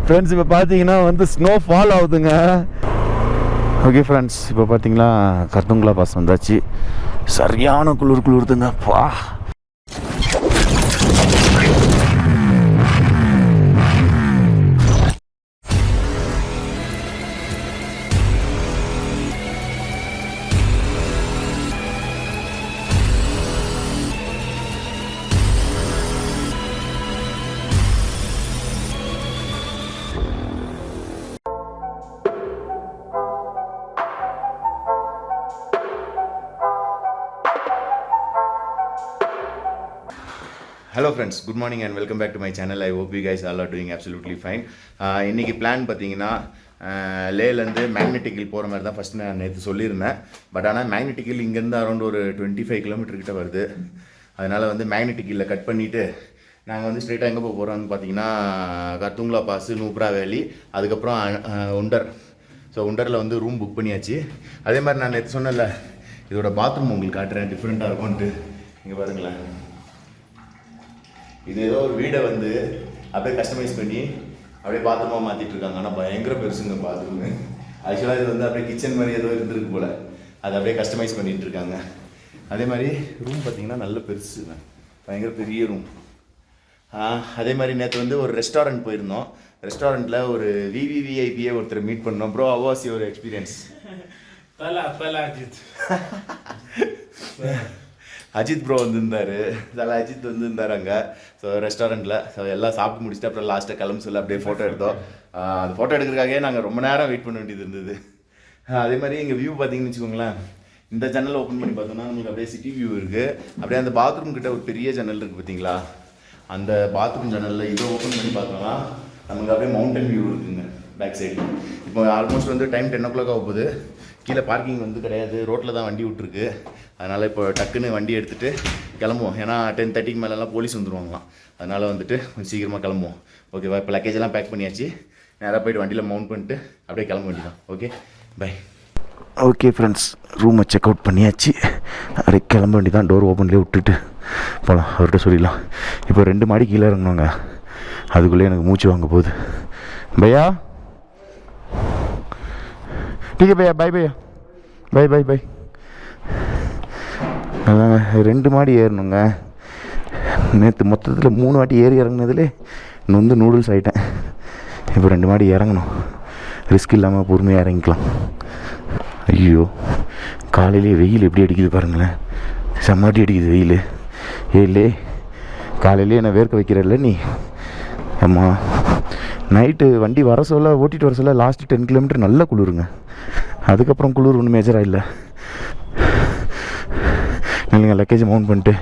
Friends இப்போ பார்த்தீங்கன்னா வந்து ஸ்னோ ஃபால் ஆகுதுங்க. ஓகே ஃப்ரெண்ட்ஸ், இப்போ பார்த்தீங்கன்னா கர்துங்களா பாஸ் வந்தாச்சு. சரியான குளிருதுங்க. பா Hello friends, good morning and welcome back to my channel. I hope you guys all are doing absolutely fine. இன்னைக்கு பிளான் பார்த்தீங்கன்னா லேலேருந்து மேக்னெட்டிக் ஹில் போகிற மாதிரி தான் ஃபஸ்ட் நான் நேற்று சொல்லியிருந்தேன். பட் ஆனால் மேக்னெட்டிக் ஹில் இங்கேருந்து அரௌண்ட் ஒரு 25 கிலோமீட்டர் கிட்ட வருது. அதனால் வந்து மேக்னெட்டிக் ஹில்லை கட் பண்ணிவிட்டு நாங்கள் வந்து ஸ்ட்ரெயிட்டாக எங்கே போக போகிறோம்னு பார்த்தீங்கன்னா கர்துங்களா பாஸ், நூப்ரா வேலி, அதுக்கப்புறம் உண்டர். ஸோ உண்டரில் வந்து ரூம் புக் பண்ணியாச்சு. அதே மாதிரி நான் நேற்று சொன்னேன்ல, இதோட பாத்ரூம் உங்களுக்கு காட்டுறேன், டிஃப்ரெண்ட்டாக இருக்கும்ன்ட்டு. இங்கே பாருங்களேன், இது ஏதோ ஒரு வீடை வந்து அப்படியே கஸ்டமைஸ் பண்ணி அப்படியே பாத்ரூமாக மாற்றிட்டு இருக்காங்க. ஆனால் பயங்கர பெருசுங்க பாத்ரூமு. ஆக்சுவலாக இது வந்து அப்படியே கிச்சன் மாதிரி ஏதோ இருந்திருக்கு போல், அதை அப்படியே கஸ்டமைஸ் பண்ணிகிட்டு இருக்காங்க. அதே மாதிரி ரூம் பார்த்திங்கன்னா நல்ல பெருசுங்க, பயங்கர பெரிய ரூம். அதே மாதிரி நேற்று வந்து ஒரு ரெஸ்டாரண்ட் போயிருந்தோம். ரெஸ்டாரண்ட்டில் ஒரு விவிவிஐபியை ஒருத்தர் மீட் பண்ணோம். Bro, how was your experience? Ajith bro வந்துருந்தார். அஜித் வந்துருந்தார் அங்கே. ஸோ ரெஸ்டாரண்ட்டில் ஸோ எல்லாம் சாப்பிட்டு முடிச்சுட்டு அப்புறம் லாஸ்ட்டாக கிளம்ப சொல்ல அப்படியே ஃபோட்டோ எடுத்தோம். அந்த ஃபோட்டோ எடுக்கிறதுக்காகவே நாங்கள் ரொம்ப நேரம் வெயிட் பண்ண வேண்டியது இருந்தது. அதே மாதிரி எங்கள் வியூ பார்த்தீங்கன்னு வச்சுக்கோங்களேன், இந்த ஜன்னல் ஓப்பன் பண்ணி பார்த்தோம்னா நமக்கு அப்படியே சிட்டி வியூ இருக்குது. அப்படியே அந்த பாத்ரூம் கிட்ட ஒரு பெரிய ஜன்னல் இருக்குது பார்த்தீங்களா, அந்த பாத்ரூம் ஜன்னலில் இதை ஓப்பன் பண்ணி பார்த்தோம்னா நமக்கு அப்படியே மவுண்டன் வியூ இருக்குங்க பேக் சைடு. இப்போ ஆல்மோஸ்ட் வந்து டைம் 10 o'clock ஆக போகுது. கீழே பார்க்கிங் வந்து கிடையாது, ரோட்டில் தான் வண்டி விட்டுருக்கு. அதனால் இப்போ டக்குன்னு வண்டி எடுத்துகிட்டு கிளம்புவோம். ஏன்னா 10:30 மேலெலாம் போலீஸ் வந்துடுவாங்களாம். அதனால் வந்துட்டு கொஞ்சம் சீக்கிரமாக கிளம்புவோம். ஓகேவா? இப்போ லக்கேஜெல்லாம் பேக் பண்ணியாச்சு. நேராக போய்ட்டு வண்டியில் மவுண்ட் பண்ணிட்டு அப்படியே கிளம்ப வேண்டியதான். Okay, bye. ஓகே ஃப்ரெண்ட்ஸ், ரூமை செக் அவுட் பண்ணியாச்சு. அப்படியே கிளம்ப வேண்டியதான். டோர் ஓப்பன்லேயே விட்டுட்டு போகலாம், அவர்கிட்ட சொல்லிடலாம். இப்போ 2 மாடி கீழே இறங்கணுங்க. அதுக்குள்ளே எனக்கு மூச்சு வாங்க போகுது. பையா, ठीक है भैया, बाय भैया, बाय बाय बाय. அதாங்க 2 மாடி ஏறணுங்க. நேற்று மொத்தத்தில் 3 வாட்டி ஏறி இறங்கினதுலே நொந்து நூடுல்ஸ் ஆகிட்டேன். இப்போ 2 மாடி இறங்கணும். ரிஸ்க் இல்லாமல் பொறுமையாக இறங்கிக்கலாம். ஐயோ, காலையிலே வெயில் எப்படி அடிக்குது பாருங்களேன், செம்மாட்டி அடிக்குது வெயில். ஏலே காலையிலே என்னை வேர்க்க வைக்கிறல்ல நீ. அம்மா, நைட்டு வண்டி வர சொல்ல, ஓட்டிகிட்டு வர சொல்ல லாஸ்ட்டு 10 கிலோமீட்டர் நல்லா குளிருங்க. அதுக்கப்புறம் குளிர் ஒன்றும் மேஜராக இல்லை. இல்லைங்க, லக்கேஜ் மவுண்ட் பண்ணிட்டு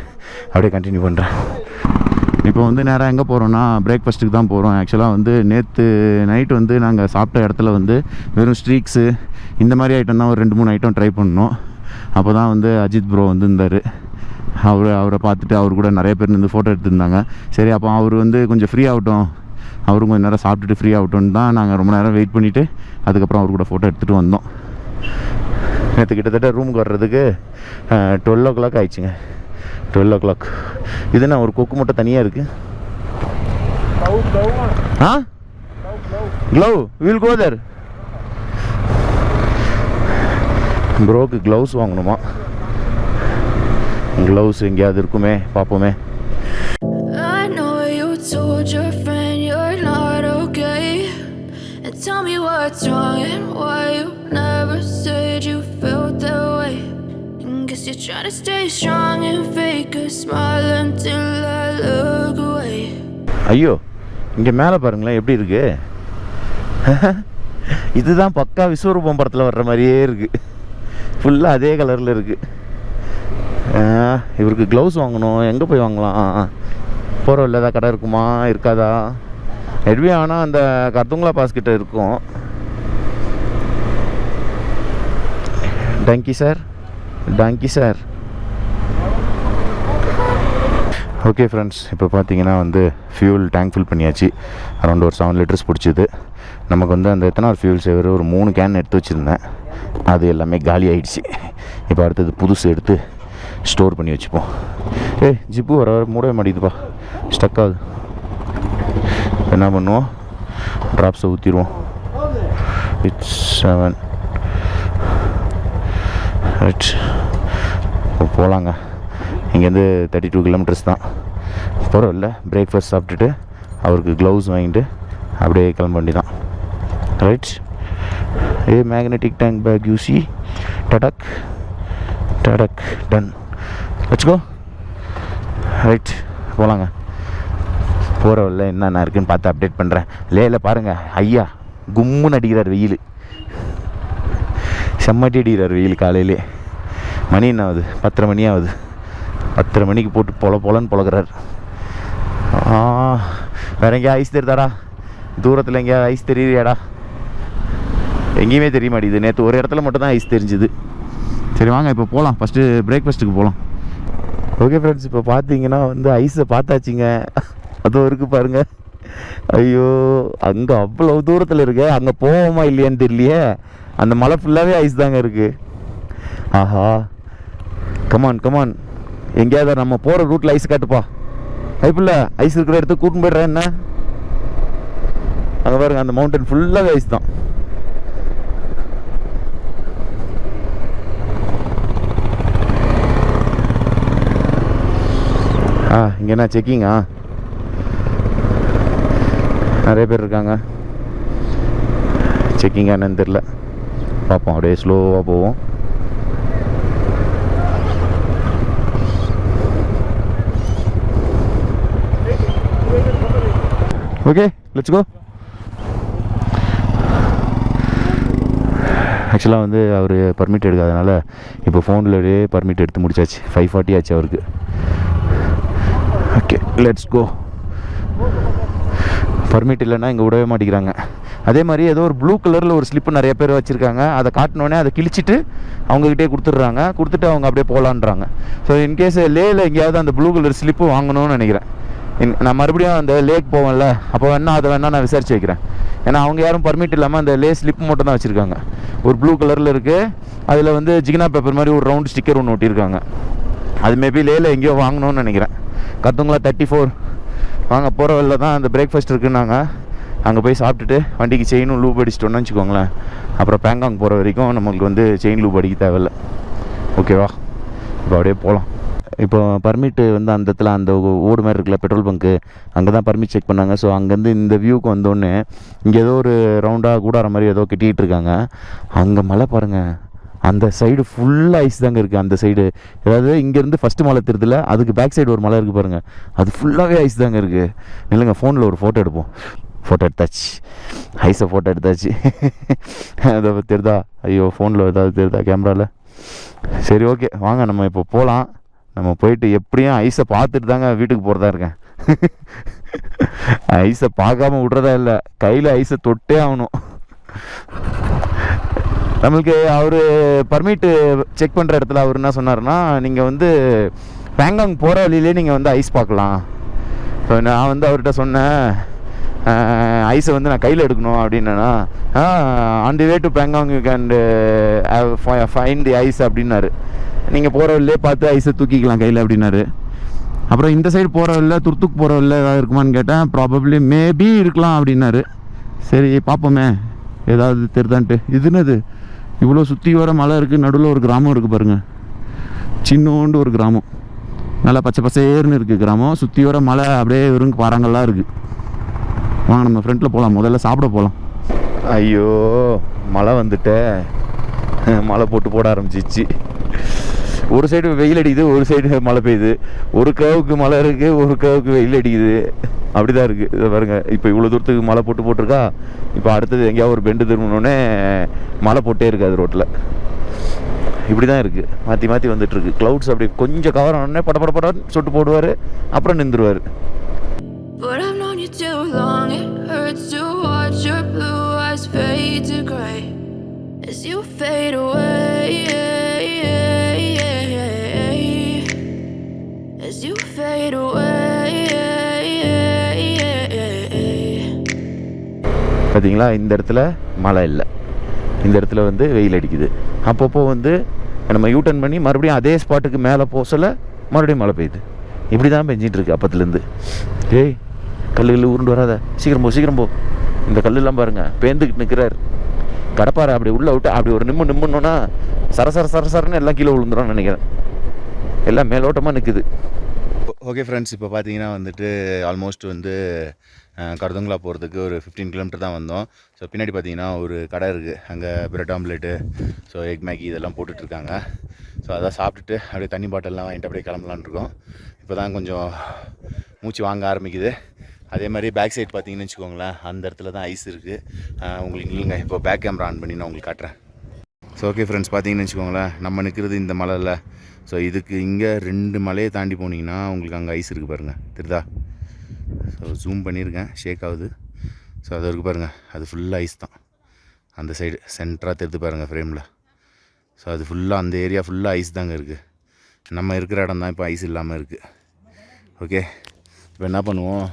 அப்படியே கண்டினியூ பண்ணுறேன். இப்போ வந்து நேராக எங்கே போகிறோன்னா பிரேக்ஃபாஸ்ட்டுக்கு தான் போகிறோம். ஆக்சுவலாக வந்து நேற்று நைட்டு வந்து நாங்கள் சாப்பிட்ட இடத்துல வந்து வெறும் ஸ்ட்ரீக்ஸு இந்த மாதிரி ஐட்டம் தான் ஒரு 2-3 ஐட்டம் ட்ரை பண்ணோம். அப்போ தான் வந்து அஜித் ப்ரோ வந்துருந்தார். அவரை பார்த்துட்டு அவர் கூட நிறைய பேர் வந்து ஃபோட்டோ எடுத்துருந்தாங்க. சரி, அப்போ அவர் வந்து கொஞ்சம் ஃப்ரீ ஆகட்டும், அவரும் கொஞ்சம் நேரம் சாப்பிட்டுட்டு ஃப்ரீ ஆகட்டும்னு தான் நாங்கள் ரொம்ப நேரம் வெயிட் பண்ணிவிட்டு அதுக்கப்புறம் அவர் கூட ஃபோட்டோ எடுத்துகிட்டு வந்தோம். நேற்று கிட்டத்தட்ட ரூமுக்கு வர்றதுக்கு 12 o'clock ஆயிடுச்சுங்க. 12 o'clock. இது என்ன ஒரு கொக்கு மட்டும் தனியாக இருக்குது? Glove, will go there. ப்ரோக்கு க்ளவுஸ் வாங்கணுமா? க்ளவுஸ் எங்கேயாவது இருக்குமே, பார்ப்போமே. Tell me what's wrong and why you never said you felt that way. Guess you're trying to stay strong and fake a smile until I look away. ஐயோ, இங்கே மேலே பாருங்களேன் எப்படி இருக்கு. இதுதான் பக்கா விஸ்வரூபம் படத்தில் வர்ற மாதிரியே இருக்குது. ஃபுல்லாக அதே கலரில் இருக்குது. இவருக்கு க்ளவுஸ் வாங்கணும். எங்கே போய் வாங்கலாம்? போகிறோம் இல்லை, ஏதாவது கடை இருக்குமா, இருக்காதா? எட்வி ஆனால் அந்த கர்துங்களா பாஸ் கிட்ட இருக்கும். Dangi sir, Dangi sir. Okay friends, இப்போ பார்த்தீங்கன்னா வந்து ஃபியூல் டேங்க் ஃபில் பண்ணியாச்சு. அரௌண்ட் ஒரு 7 liters பிடிச்சிது. நமக்கு வந்து அந்த எத்தனை ஃபியூல் சேவர் ஒரு 3 கேன் எடுத்து வச்சுருந்தேன். அது எல்லாமே காலி ஆகிடுச்சு. இப்போ அடுத்தது புதுசு எடுத்து ஸ்டோர் பண்ணி வச்சுப்போம். ஜிப்பு வர மூடவே மாட்டேங்குதுப்பா, ஸ்டக் ஆகுது. என்ன பண்ணுவோம், ட்ராப்ஸை ஊற்றிடுவோம். It's 7 right. இப்போ போகலாங்க. இங்கேருந்து 32 கிலோமீட்டர்ஸ் தான். பரவாயில்ல, பிரேக்ஃபாஸ்ட் சாப்பிட்டுட்டு அவருக்கு க்ளவுஸ் வாங்கிட்டு அப்படியே கிளம்ப வேண்டிதான். ரைட். மேக்னெட்டிக் டேங்க் பேக் யூசி டடக் டடக் டன். வச்சுக்கோ. ரைட், போகலாங்க. போகிற வழியில் என்னென்ன இருக்குதுன்னு பார்த்து அப்டேட் பண்ணுறேன். லேயில் பாருங்கள், ஐயா கும்முன்னு அடிக்கிறார் வெயில், செம்மட்டி அடிக்கிறார் வெயில். காலையிலே மணி என்ன ஆகுது, 10:30 மணி ஆகுது. 10:30 மணிக்கு போட்டு பொலன்னு பொழக்கிறார். வேறு எங்கேயா ஐஸ் தெரியுதாடா? தூரத்தில் எங்கேயா ஐஸ் தெரியுறியாடா? எங்கேயுமே தெரிய மாட்டேங்குது. நேற்று ஒரு இடத்துல மட்டும் தான் ஐஸ் தெரிஞ்சுது. சரி வாங்க இப்போ போகலாம். ஃபஸ்ட்டு பிரேக்ஃபாஸ்ட்டுக்கு போகலாம். ஓகே ஃப்ரெண்ட்ஸ், இப்போ பார்த்தீங்கன்னா வந்து ஐஸை பார்த்தாச்சிங்க. அதுவும் இருக்குது பாருங்கள். ஐயோ, அங்கே அவ்வளோ தூரத்தில் இருக்கு. அங்கே போவோமா இல்லையான்னு தெரியலையே. அந்த மலை ஃபுல்லாகவே ஐஸ் தாங்க இருக்குது. ஆஹா, கமான் கமான். எங்கேயாவது நம்ம போகிற ரூட்டில் ஐஸ் காட்டுப்பா. ஐப்பில்ல, ஐஸ் இருக்கிற இடத்துக்கு கூட்டின்னு போய்ட்றேன். என்ன அங்கே பாருங்க, அந்த மவுண்டன் ஃபுல்லாகவே ஐஸ் தான். இங்கே என்ன செக்கிங்கா? நிறைய பேர் இருக்காங்க. செக்கிங்கா என்னன்னு தெரில, பார்ப்போம். அப்படியே ஸ்லோவாக போவோம். Okay, let's go. ஆக்சுவலாக வந்து அவர் பர்மிட் எடுக்காதனால இப்போ ஃபோன்லேயே பர்மிட் எடுத்து முடிச்சாச்சு. 5:40 ஆச்சு அவருக்கு. Okay, let's go. பர்மிட் இல்லைன்னா இங்கே விடவே மாட்டேங்கிறாங்க. அதே மாதிரி ஏதோ ஒரு ப்ளூ கலரில் ஒரு ஸ்லிப்பு நிறைய பேர் வச்சுருக்காங்க. அதை காட்டினோடனே அதை கிழிச்சிட்டு அவங்கக்கிட்டே கொடுத்துட்றாங்க. கொடுத்துட்டு அவங்க அப்படியே போகலான்றாங்க. ஸோ இன்கேஸ் லேயில் எங்கேயாவது அந்த ப்ளூ கலர் ஸ்லிப்பு வாங்கணும்னு நினைக்கிறேன். நான் மறுபடியும் அந்த லேக் போவேன்ல, அப்போ வேணா அதை வேணா நான் விசாரிச்சு வைக்கிறேன். ஏன்னா அவங்க யாரும் பர்மிட் இல்லாமல் அந்த லே ஸ்லிப் மட்டும் தான் வச்சுருக்காங்க. ஒரு ப்ளூ கலரில் இருக்குது. அதில் வந்து ஜிகினா பேப்பர் மாதிரி ஒரு ரவுண்ட் ஸ்டிக்கர் ஒன்று ஒட்டியிருக்காங்க. அது மேபி லேயில் எங்கேயோ வாங்கணும்னு நினைக்கிறேன். கத்துங்களா 34 வாங்க. போகிற வழில தான் அந்த பிரேக்ஃபாஸ்ட் இருக்குன்னாங்க. அங்கே போய் சாப்பிட்டுட்டு வண்டிக்கு செயினும் லூப் அடிச்சிட்டோன்னு வச்சுக்கோங்களேன். அப்புறம் பேங்காங் போகிற வரைக்கும் நம்மளுக்கு வந்து செயின் லூப் அடிக்க தேவையில்லை. ஓகேவா? இப்போ அப்படியே போகலாம். இப்போ பர்மிட்டு வந்து அந்த இடத்துல அந்த ஓடு மாதிரி இருக்குல்ல, பெட்ரோல் பங்க்கு, அங்கே தான் பர்மிட் செக் பண்ணாங்க. ஸோ அங்கேருந்து இந்த வியூக்கு வந்தோடனே இங்கே ஏதோ ஒரு ரவுண்டாக கூடார மாதிரி ஏதோ கட்டிகிட்டு இருக்காங்க. அங்கே மலை பாருங்கள், அந்த சைடு ஃபுல்லாக ஐஸ் தாங்க இருக்குது. அந்த சைடு அதாவது இங்கேருந்து ஃபஸ்ட்டு மலை தெரியுதுல, அதுக்கு பேக் சைடு ஒரு மலை இருக்குது பாருங்கள், அது ஃபுல்லாகவே ஐஸ் தாங்க இருக்குது. இல்லைங்க, ஃபோனில் ஒரு ஃபோட்டோ எடுப்போம். ஃபோட்டோ எடுத்தாச்சு, ஐஸை ஃபோட்டோ எடுத்தாச்சு. அதை தெரியுதா? ஐயோ, ஃபோனில் ஏதாவது தெரியுதா கேமராவில்? சரி ஓகே, வாங்க நம்ம இப்போ போகலாம். நம்ம போயிட்டு எப்படியும் ஐஸை பார்த்துட்டு தாங்க வீட்டுக்கு போகிறதா இருக்கேன். ஐஸை பார்க்காம விட்றதா இல்லை, கையில் ஐஸை தொட்டே ஆகணும். நம்மளுக்கு அவர் பர்மிட்டு செக் பண்ணுற இடத்துல அவர் என்ன சொன்னார்னா, நீங்கள் வந்து பேங்காங் போகிற வழியிலே நீங்கள் வந்து ஐஸ் பார்க்கலாம். ஸோ நான் வந்து அவர்கிட்ட சொன்னேன், ஐஸை வந்து நான் கையில் எடுக்கணும் அப்படின்னா, on the way to Bangkok you can find the ice அப்படின்னாரு. நீங்கள் போகிற வழியிலே பார்த்து ஐஸை தூக்கிக்கலாம் கையில் அப்படின்னாரு. அப்புறம் இந்த சைடு போகிற வழியில், துர்த்துக்கு போகிற வழியில் ஏதாவது இருக்குமான்னு கேட்டேன். ப்ராபப்ளி மேபி இருக்கலாம் அப்படின்னாரு. சரி பார்ப்போமே ஏதாவது தெரிதான்ட்டு. இதுன்னது இவ்வளோ சுற்றி வர மலை இருக்குது, நடுவில் ஒரு கிராமம் இருக்குது பாருங்கள், சின்னோண்டு ஒரு கிராமம், நல்லா பச்சை பசேர்னு இருக்குது கிராமம். சுற்றி வர மலை அப்படியே வெறும் பாறாங்கல்லாம் இருக்குது. வாங்க நம்ம ஃப்ரெண்டில் போகலாம். முதல்ல சாப்பிட போகலாம். ஐயோ, மழை வந்துட்டு மழை போட ஆரம்பிச்சிச்சு. ஒரு சைடு வெயில் அடிக்குது, ஒரு சைடு மழை பெய்யுது. ஒரு கவுக்கு மழை இருக்குது, ஒரு கவுக்கு வெயில் அடிக்குது. அப்படி தான் இருக்குது. இதை பாருங்கள், இப்போ இவ்வளோ தூரத்துக்கு மழை போட்டிருக்கா. இப்போ அடுத்தது எங்கேயாவது ஒரு பெண்டு திரும்பினோடனே மழை போட்டே இருக்காது ரோட்டில். இப்படி தான் இருக்குது, மாற்றி மாற்றி வந்துட்டுருக்கு. க்ளவுட்ஸ் அப்படி கொஞ்சம் கவர் ஆனோடனே படன்னு சொட்டு போடுவார், அப்புறம் நின்றுவார். But I've known you too long, it hurts to watch your blue eyes fade to grey as you fade away, as you fade away. பார்த்தீங்களா, இந்த இடத்துல மழை இல்லை, இந்த இடத்துல வந்து வெயில் அடிக்குது. அப்பப்போ வந்து நம்ம யூட்டர்ன் பண்ணி மறுபடியும் அதே ஸ்பாட்டுக்கு மேலே போக சொல்ல மறுபடியும் மழை பெய்யுது. இப்படி தான் பெஞ்சிட்ருக்கு அப்பத்துலேருந்து. ஏய், கல் உருண்டு வராத, சீக்கிரம் போ. இந்த கல்லெல்லாம் பாருங்கள் பேந்துக்கிட்டு நிற்கிறார். கடப்பாரை அப்படி உள்ளே விட்டு அப்படி ஒரு நிம்முன்னோன்னா சரசரன்னு எல்லாம் கீழே விழுந்துடும் நினைக்கிறேன். எல்லாம் மேலோட்டமாக நிற்குது. ஓகே ஃப்ரெண்ட்ஸ், இப்போ பார்த்தீங்கன்னா வந்துட்டு ஆல்மோஸ்ட் வந்து கர்துங்களா போகிறதுக்கு ஒரு 15 கிலோமீட்டர் தான் வந்தோம். ஸோ பின்னாடி பார்த்தீங்கன்னா ஒரு கடை இருக்குது, அங்கே bread omelette, so egg Maggi இதெல்லாம் போட்டுட்ருக்காங்க. ஸோ அதான் சாப்பிட்டுட்டு அப்படியே தண்ணி பாட்டிலெலாம் வாங்கிட்டு அப்படியே கிளம்பலான் இருக்கோம். இப்போ தான் கொஞ்சம் மூச்சு வாங்க ஆரம்பிக்குது. அதே மாதிரி பேக் சைட் பார்த்தீங்கன்னு வச்சுக்கோங்களேன், அந்த இடத்துல தான் ஐஸ் இருக்குது. உங்களுக்கு இல்லைங்க, இப்போ பேக் கேமரா ஆன் பண்ணி நான் உங்களுக்கு காட்டுறேன். ஸோ ஓகே ஃப்ரெண்ட்ஸ், பார்த்தீங்கன்னு வச்சுக்கோங்களேன், நம்ம நிற்கிறது இந்த மலையில். ஸோ இதுக்கு இங்கே 2 மலையை தாண்டி போனீங்கன்னா உங்களுக்கு அங்கே ஐஸ் இருக்குது பாருங்கள், தெரியுதா? ஸோ ஜூம் பண்ணியிருக்கேன், ஷேக் ஆகுது. ஸோ அது இருக்குது பாருங்கள், அது ஃபுல்லாக ஐஸ் தான். அந்த சைடு சென்டராக தெரிந்து பாருங்கள் ஃப்ரேமில். ஸோ அது ஃபுல்லாக அந்த ஏரியா ஃபுல்லாக ஐஸ் தாங்க இருக்குது. நம்ம இருக்கிற இடம் தான் இப்போ ஐஸ் இல்லாமல் இருக்குது. ஓகே, இப்போ என்ன பண்ணுவோம்,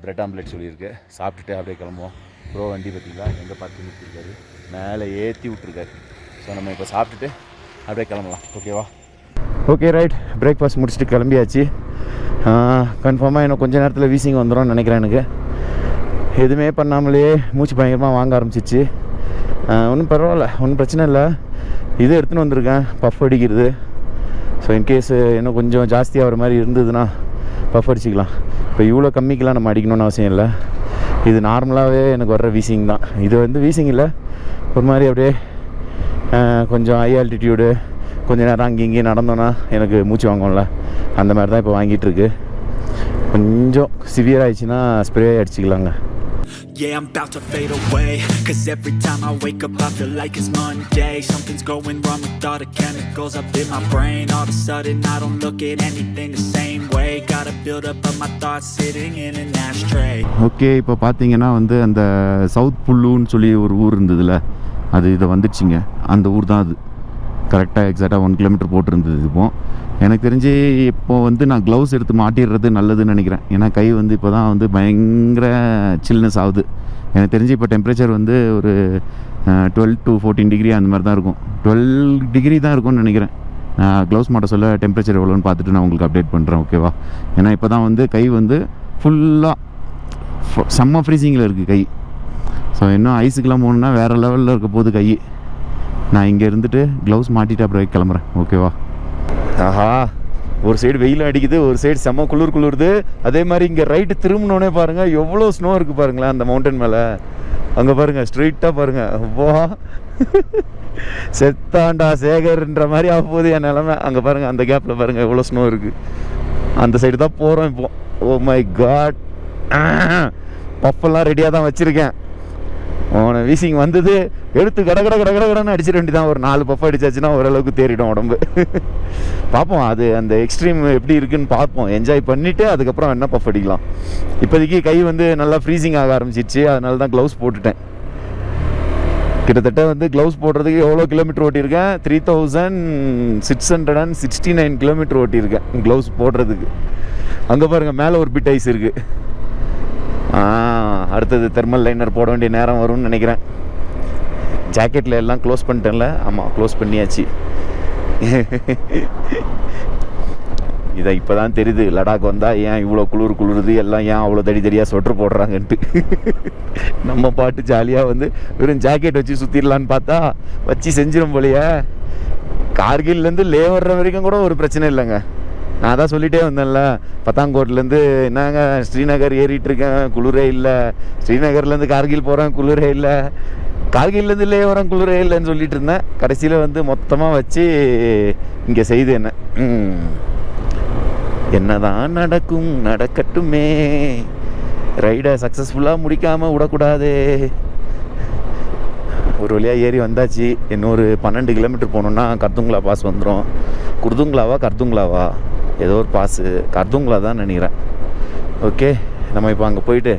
பிரெட் ஆம்லேட் சொல்லியிருக்கு, சாப்பிட்டுட்டு அப்படியே கிளம்புவோம். ப்ரோ வண்டி பார்த்தீங்களா எங்கே பார்த்து நிறுத்திருக்காரு, மேலே ஏற்றி விட்ருக்காரு. ஸோ நம்ம இப்போ சாப்பிட்டுட்டு அப்படியே கிளம்பலாம். ஓகேவா? ஓகே ரைட், பிரேக்ஃபாஸ்ட் முடிச்சுட்டு கிளம்பியாச்சு. கன்ஃபார்மாக இன்னும் கொஞ்சம் நேரத்தில் வீசிங் வந்துடும் நினைக்கிறேன். எனக்கு எதுவுமே பண்ணாமலே மூச்சு பயங்கரமாக வாங்க ஆரம்பிச்சிச்சு. ஒன்றும் பரவாயில்ல, ஒன்றும் பிரச்சனை இல்லை. இது எடுத்துன்னு வந்திருக்கேன், பஃப் அடிக்கிறது. ஸோ இன்கேஸ் இன்னும் கொஞ்சம் ஜாஸ்தியாக வர மாதிரி இருந்ததுன்னா பஃப் அடிச்சிக்கலாம். இப்போ இவ்வளோ கம்மிக்கெலாம் நம்ம அடிக்கணும்னு அவசியம் இல்லை. இது நார்மலாகவே எனக்கு வர்ற வீசிங் தான். இது வந்து வீசிங் இல்லை, ஒரு மாதிரி அப்படியே கொஞ்சம் ஹை ஆல்டிடியூடு, கொஞ்சம் நேரம் அங்கே இங்கேயும் நடந்தோன்னா எனக்கு மூச்சு வாங்கும்ல, அந்த மாதிரி தான் இப்போ வாங்கிட்டுருக்கு. கொஞ்சம் சிவியர் ஆகிடுச்சின்னா spray அடிச்சிக்கலாங்க. Yeah, I'm about to fade away, 'cause every time I wake up I feel like it's Monday. Something's going wrong with all the chemicals up in my brain. All of a sudden I don't look at anything the same way. Gotta build up of my thoughts sitting in an ashtray. Okay, இப்போ பார்த்தீங்கன்னா வந்து அந்த south புல்லுன்னு சொல்லி ஒரு ஊர் இருந்ததுல, அது இதை வந்துடுச்சிங்க. அந்த ஊர் தான் அது. கரெக்டாக எக்ஸாக்டாக 1 கிலோமீட்டர் போட்டிருந்தது. இப்போது எனக்கு தெரிஞ்சு இப்போது வந்து நான் க்ளவுஸ் எடுத்து மாட்டிடுறது நல்லதுன்னு நினைக்கிறேன். ஏன்னா கை வந்து இப்போ தான் வந்து பயங்கர சில்னஸ் ஆகுது. எனக்கு தெரிஞ்சு இப்போ டெம்பரேச்சர் வந்து ஒரு 12 to 14 டிகிரி அந்த மாதிரி தான் இருக்கும். 12 டிகிரி தான் இருக்கும்னு நினைக்கிறேன். க்ளவுஸ் மாட்ட சொல்ல டெம்பரேச்சர் எவ்வளோன்னு பார்த்துட்டு நான் உங்களுக்கு அப்டேட் பண்ணுறேன். ஓகேவா? ஏன்னா இப்போ தான் வந்து கை வந்து ஃபுல்லாக செம்ம ஃப்ரீசிங்கில் இருக்குது கை. ஸோ இன்னும் ஐஸுக்கெலாம் போகணுன்னா வேறு லெவலில் இருக்க போகுது கை. நான் இங்கே இருந்துட்டு க்ளவுஸ் மாட்டிட்டு அப்புறம் கிளம்புறேன். ஓகேவா? ஆஹா, ஒரு சைடு வெயில் அடிக்குது, ஒரு சைடு செம்ம குளிருது. அதே மாதிரி இங்கே ரைட்டு திரும்பினோடனே பாருங்கள் எவ்வளோ ஸ்னோ இருக்குது பாருங்களேன் அந்த மவுண்டன் மேலே. அங்கே பாருங்கள், ஸ்ட்ரெயிட்டாக பாருங்கள். அப்பா செத்தாண்டா சேகர்ன்ற மாதிரி ஆக போகுது என் நிலமை. அங்கே பாருங்கள், அந்த கேப்பில் பாருங்கள் எவ்வளோ ஸ்னோ இருக்குது. அந்த சைடு தான் போகிறோம் இப்போ. ஓ மை காட், பஃபெல்லாம் ரெடியாக தான் வச்சுருக்கேன். அவனை வீசிங் வந்தது எடுத்து கடன்னு அடிச்சிட வேண்டியதான். ஒரு 4 பஃப் அடிச்சாச்சுன்னா ஓரளவுக்கு தேறிடும் உடம்பு. பார்ப்போம், அது அந்த எக்ஸ்ட்ரீம் எப்படி இருக்குன்னு பார்ப்போம். என்ஜாய் பண்ணிவிட்டு அதுக்கப்புறம் என்ன பஃப் அடிக்கலாம். இப்போதைக்கு கை வந்து நல்லா ஃப்ரீசிங் ஆக ஆரம்பிச்சிச்சு, அதனால தான் க்ளவுஸ் போட்டுட்டேன். கிட்டத்தட்ட வந்து க்ளவுஸ் போடுறதுக்கு எவ்வளோ கிலோமீட்டர் ஓட்டியிருக்கேன், 3669 கிலோமீட்டர் ஓட்டியிருக்கேன் க்ளவுஸ் போடுறதுக்கு. அங்கே பாருங்கள், மேலே ஒரு பிட் ஐஸ் இருக்குது. அடுத்தது தெர்மல் லைனர் போட வேண்டிய நேரம் வரும்னு நினைக்கிறேன். ஜாக்கெட்டில் எல்லாம் க்ளோஸ் பண்ணிட்டேன்ல. ஆமாம், க்ளோஸ் பண்ணியாச்சு. இதை இப்போ தான் தெரியுது, லடாக் வந்தால் ஏன் இவ்வளோ குளிருது, எல்லாம் ஏன் அவ்வளோ தடியாக ஸ்வெட்டர் போடுறாங்கன்ட்டு. நம்ம பாட்டு ஜாலியாக வந்து வெறும் ஜாக்கெட் வச்சு சுற்றிடலான்னு பார்த்தா வச்சு செஞ்சிடும் போலையே. கார்கில்லேருந்து லே வர்ற வரைக்கும் கூட ஒரு பிரச்சனை இல்லைங்க. நான் தான் சொல்லிகிட்டே வந்தேன்ல, பத்தாங்கோட்லேருந்து என்னங்க ஸ்ரீநகர் ஏறிட்டுருக்கேன், குளிரே இல்லை. ஸ்ரீநகர்லேருந்து கார்கில் போகிறேன், குளிரே இல்லை. கார்கில்லேருந்து லே வரேன், குளிரே இல்லைன்னு சொல்லிட்டு இருந்தேன். கடைசியில் வந்து மொத்தமாக வச்சு இங்கே செய்து என்னதான் நடக்கட்டுமே, ரைடை சக்ஸஸ்ஃபுல்லாக முடிக்காமல் விடக்கூடாது. ஒரு வழியாக ஏறி வந்தாச்சு. இன்னொரு 12 கிலோமீட்டர் போனோன்னா கர்துங்களா பாஸ் வந்துடும். கர்துங்களாவா ஏதோ ஒரு பாஸு, கர்துங்களா தான் நினைக்கிறேன். ஓகே, நம்ம இப்போ அங்கே போயிட்டு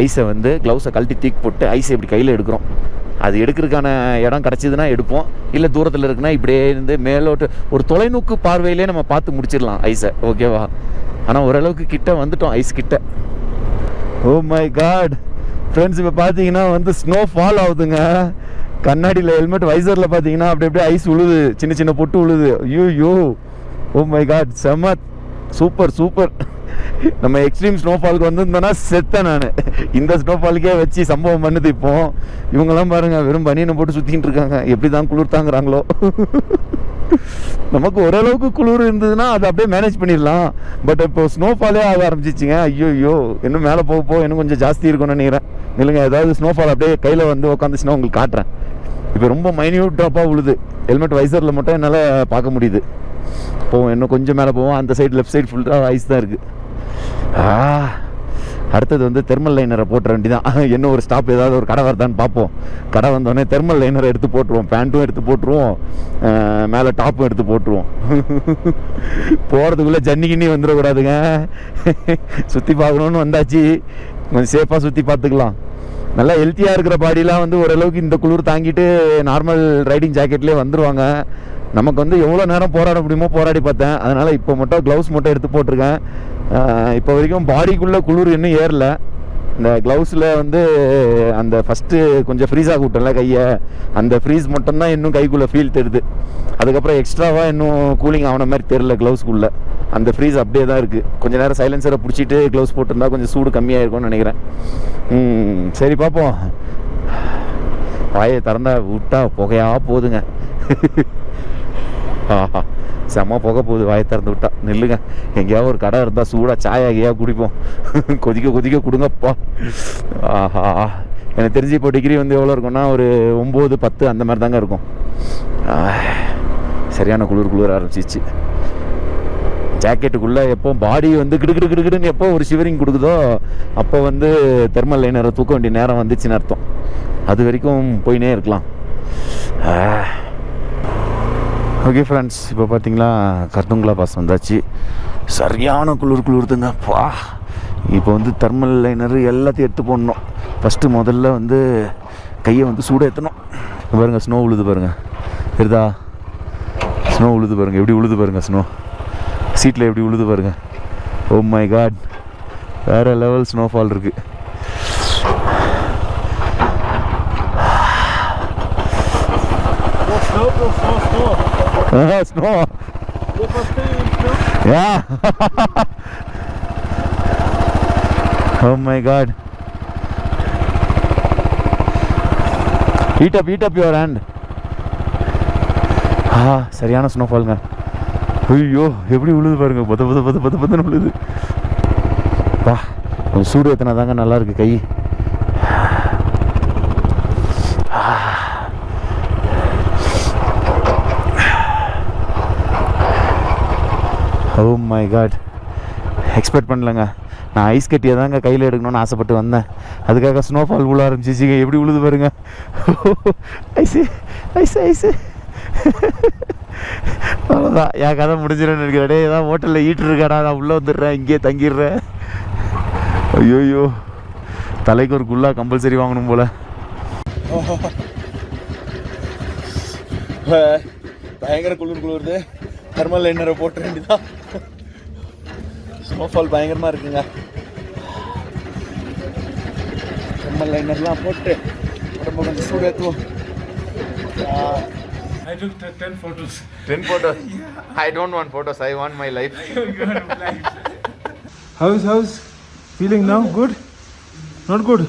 ஐஸை வந்து க்ளவுஸை கழட்டி தூக்கி போட்டு ஐஸை இப்படி கையில் எடுக்கிறோம். அது எடுக்கிறதுக்கான இடம் கிடச்சிதுன்னா எடுப்போம், இல்லை தூரத்தில் இருக்குன்னா இப்படியே இருந்து மேலோட்டு ஒரு தொலைநோக்கு பார்வையிலே நம்ம பார்த்து முடிச்சிடலாம் ஐஸை. ஓகேவா? ஆனால் ஓரளவுக்கு கிட்ட வந்துட்டோம், ஐஸ் கிட்ட. ஓ மை காட் ஃப்ரெண்ட்ஸ், இப்போ பார்த்தீங்கன்னா வந்து ஸ்னோஃபால் ஆகுதுங்க. கண்ணாடியில் ஹெல்மெட் வைசரில் பார்த்தீங்கன்னா அப்படியே ஐஸ் உழுது, சின்ன பொட்டு உழுது. ஐயோ, ஓ மை காட், செம்ம சூப்பர். நம்ம எக்ஸ்ட்ரீம் ஸ்னோஃபாலுக்கு வந்திருந்தோன்னா செத்தேன் நான். இந்த ஸ்னோஃபாலுக்கே வச்சு சம்பவம் பண்ணுது. இப்போ இவங்கெல்லாம் பாருங்கள் வெறும் பனியனை போட்டு சுற்றிக்கிட்டு இருக்காங்க. எப்படி தான் குளிர் தாங்குறாங்களோ. நமக்கு ஓரளவுக்கு குளிர் இருந்ததுன்னா அதை அப்படியே மேனேஜ் பண்ணிடலாம். பட் இப்போ ஸ்னோஃபாலே ஆக ஆரம்பிச்சிச்சிங்க. ஐயோ இன்னும் மேலே போக இன்னும் கொஞ்சம் ஜாஸ்தி இருக்கும்னு நினைக்கிறேன். இல்லைங்க ஏதாவது ஸ்னோஃபால் அப்படியே கையில் வந்து உட்காந்துச்சுன்னா உங்களுக்கு காட்டுறேன். இப்போ ரொம்ப மைன்யூட் ட்ராப்பாக விழுது. ஹெல்மெட் வைசரில் மட்டும் என்னால் பார்க்க முடியுது. போவோம் இன்னும் கொஞ்சம் மேலே போவோம். அந்த சைடு லெஃப்ட் சைடு ஃபுல்லாக ஐஸ் தான் இருக்குது. அடுத்தது வந்து தெர்மல் லைனரை போட்டுற வேண்டிதான். இன்னும் ஒரு ஸ்டாப் ஏதாவது ஒரு கடை வருதான்னு பார்ப்போம். கடை வந்தோடனே தெர்மல் லைனரை எடுத்து போட்டுருவோம். பேண்ட்டும் எடுத்து போட்டுருவோம், மேலே டாப்பும் எடுத்து போட்டுருவோம். போகிறதுக்குள்ளே ஜன்னி கிண்ணி வந்துடக்கூடாதுங்க. சுற்றி பார்க்கணுன்னு வந்தாச்சு, கொஞ்சம் சேஃபாக சுற்றி பார்த்துக்கலாம். நல்லா ஹெல்த்தியாக இருக்கிற பாடியெலாம் வந்து ஓரளவுக்கு இந்த குளிர் தாங்கிட்டு நார்மல் ரைடிங் ஜாக்கெட்லேயே வந்துடுவாங்க. நமக்கு வந்து எவ்வளோ நேரம் போராட முடியுமோ போராடி பார்த்தேன். அதனால் இப்போ மட்டும் க்ளவுஸ் மட்டும் எடுத்து போட்டிருக்கேன். இப்போ வரைக்கும் பாடிக்குள்ளே குளிர் இன்னும் ஏறல. இந்த க்ளவுஸில் வந்து அந்த ஃபஸ்ட்டு கொஞ்சம் ஃப்ரீஸ் ஆக விட்டல கையை, அந்த ஃப்ரீஸ் மட்டும்தான் இன்னும் கைக்குள்ளே ஃபீல் தெரியுது. அதுக்கப்புறம் எக்ஸ்ட்ராவாக இன்னும் கூலிங் ஆன மாதிரி தெரில க்ளவுஸ்க்குள்ளே. அந்த ஃப்ரீஸ் அப்படியே தான் இருக்குது. கொஞ்சம் நேரம் சைலன்சரை பிடிச்சிட்டு க்ளவுஸ் போட்டிருந்தா கொஞ்சம் சூடு கம்மியாக இருக்கும்னு நினைக்கிறேன். சரி பார்ப்போம். வாயை திறந்தா விட்டா புகையாக போகுதுங்க. ஆஹா செம்ம புகை போகுது வாயை திறந்து விட்டா. நில்லுங்க, எங்கேயாவது ஒரு கடை இருந்தால் சூடாக சாயா எங்கேயா குடிப்போம். கொதிக்க கொடுங்கப்பா. ஆஹா எனக்கு தெரிஞ்சு இப்போ டிகிரி வந்து எவ்வளோ இருக்கும்னா ஒரு 9, 10 அந்த மாதிரி தாங்க இருக்கும். சரியான குளிர் ஆரம்பிச்சிச்சு. ஜாக்கெட்டுக்குள்ளே எப்போ பாடி வந்து கிடுக்கிடுன்னு எப்போ ஒரு ஷிவரிங் கொடுக்குதோ அப்போ வந்து தெர்மல் லைனரை தூக்க வேண்டிய நேரம் வந்துச்சுன்னு அர்த்தம். அது வரைக்கும் போயினே இருக்கலாம். ஓகே ஃப்ரெண்ட்ஸ், இப்போ பார்த்தீங்களா கர்துங்களா பாஸ் வந்தாச்சு. சரியான குளிர்துங்க பா. இப்போ வந்து தெர்மல் லைனர் எல்லாத்தையும் எடுத்து போடணும். ஃபஸ்ட்டு முதல்ல வந்து கையை வந்து சூட ஏற்றணும். பாருங்கள் ஸ்னோ உழுது பாருங்கள், தெரியுதா? ஸ்னோ உழுது பாருங்கள், எப்படி உழுது பாருங்கள். ஸ்னோ சீட்டில் எப்படி உழுது பாருங்கள். ஓ மை காட், வேறு லெவல் ஸ்னோஃபால் இருக்குது. Snow. Yeah. Oh my God. Heat up your hand. சரியான ஸ்னோஃபாலுங்க. ஐயோ எப்படி உழுது பாருங்க, பத்து உழுது. பா கொஞ்சம் சூடு ஏற்றினா தாங்க நல்லா இருக்கு கை. ஓ மை காட், எக்ஸ்பெக்ட் பண்ணலங்க. நான் ஐஸ் கட்டியை தாங்க கையில் எடுக்கணும்னு ஆசைப்பட்டு வந்தேன். அதுக்காக ஸ்னோஃபால் விழ ஆரம்பிச்சிச்சிங்க. எப்படி உழுது பாருங்க. ஐஸு அவ்வளோதான், என் கதை முடிஞ்சிடன்னு இருக்கிறடே. ஏதாவது ஹோட்டலில் ஈட்டு இருக்காடா, நான் உள்ளே வந்துடுறேன், இங்கேயே தங்கிடுறேன். ஐயோயோ, தலைக்கு ஒரு குள்ளா கம்பல்சரி வாங்கணும் போல். பயங்கர குளிருது. தெர்மல் லைனரை போட்ட வேண்டியதான். ஸ்னோஃபால் பயங்கரமாக இருக்குங்க. தெர்மல் லைனர்லாம் போட்டு உடம்பு கொஞ்சம் சூடு ஏற்றுவோம். I took 10 photos. 10 photos? Yeah. I don't want photos, I want my life. How's feeling now? Good? Not good?